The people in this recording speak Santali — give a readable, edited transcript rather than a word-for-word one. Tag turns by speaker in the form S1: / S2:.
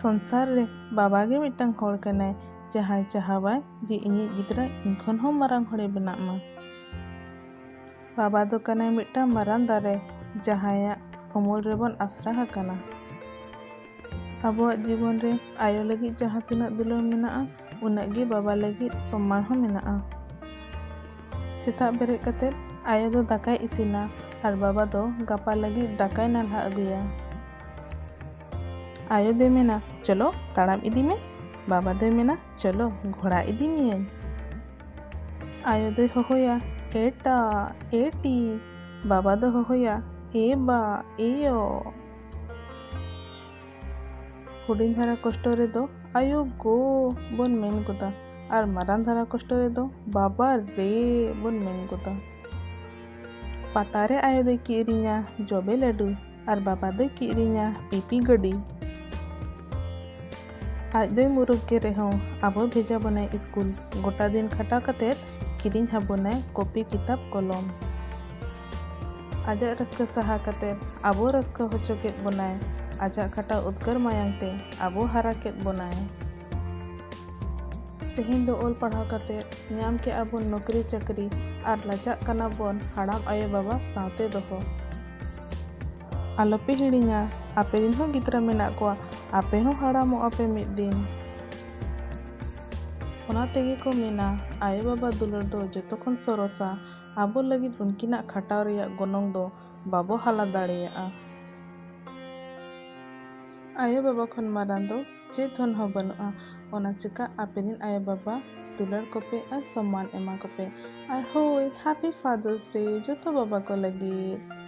S1: संसार रे बाबा गे मिटांग होड़ कनाय जहाय चाहवाय जे इᱧᱤᱡ गिद्रा ᱤᱧ ᱠᱷᱚᱱ ᱦᱚᱸ ᱢᱟᱨᱟᱝ ᱦᱚᱲᱮ ᱵᱮᱱᱟᱜ ᱢᱟ। ᱵᱟᱵᱟ ᱫᱚ ᱠᱟᱱᱟᱭ ᱢᱤᱫᱴᱟᱝ ᱢᱟᱨᱟᱝ ᱫᱟᱨᱮ ᱡᱟᱦᱟᱸᱭᱟᱜ ᱩᱢᱩᱞ ᱨᱮᱵᱚᱱ ᱟᱥᱨᱟ ᱟᱠᱟᱱᱟ। ᱟᱵᱚᱣᱟᱜ ᱡᱤᱵᱚᱱ ᱨᱮ ᱟᱭᱳ ᱞᱟᱹᱜᱤᱫ ᱡᱟᱦᱟᱸ ᱛᱤᱱᱟᱹᱜ ᱫᱩᱞᱟᱹᱲ ᱢᱮᱱᱟᱜᱼᱟ ᱩᱱᱟᱹᱜ ᱜᱮ ᱵᱟᱵᱟ ᱞᱟᱹᱜᱤᱫ ᱥᱚᱢᱢᱟᱱ ᱦᱚᱸ ᱢᱮᱱᱟᱜᱼᱟ। ᱥᱮᱛᱟᱜ ᱵᱮᱨᱮᱫ ᱠᱟᱛᱮᱫ ᱟᱭᱳ ᱫᱚ ᱫᱟᱠᱟᱭ ᱤᱥᱤᱱᱟ ᱟᱨ ᱵᱟᱵᱟ ᱫᱚ ᱜᱟᱯᱟ ᱞᱟᱹᱜᱤᱫ ᱫᱟᱠᱟᱭ ᱱᱟᱞᱦᱟ ᱟᱹᱜᱩᱭᱟ। आयो दोय मेना चलो ताड़ाम इदी में। बाबा दोय मेना चलो घोड़ा इदी मियाኝ। आयो दोय होहोया एटा एटी। बाबा दो होहोया एबा एयो। हुडिंग धारा कष्ट रे दो आयो गो बन मेन गोदा और मारान धारा कष्ट रे दो बाबा रे बन मेन गोदा। पातारे आयो दोय किरिñा जबे लाडू और बाबा दोय किरिñा पीपी गडी। आज दोय मुरुग के रेहों आबो भेजा बनाय स्कूल गोटा दिन खटा कतेत किरिñ हाबोनाय कॉपी किताब कलम। आजा रस्का सहा कतेत आबो रस्का होचो केत बोनाय आजा खटा उद्गार मायांग ते आबो हारा केत बोनाय। तेहेñ दो ओल पढ़ाव कतेत ᱧᱟᱢ के आबो नौकरी चाकरी और लाजाक कना बोन हाड़ाम आयो बाबा सावते दोहो। आलोपे हिड़िñा आपे दिन हों गिद्रा मेना कोआ आपे हों हाड़ामो आपे मिद दिन। ओना तेगे को मेना आयो बाबा दुलार दो जतो खन सरसा आबो लगिद उनकिना खटाव रेया गोनोंग दो बाबो हाला दाड़ेयाआ। आयो बाबा खन मारान दो चेद धन हो बनुआ ओना चिका आपे दिन आयो बाबा दुलार कोपे और सम्मान एमा कोपे। और होय हैप्पी फादर्स डे जतो बाबा को लगिद।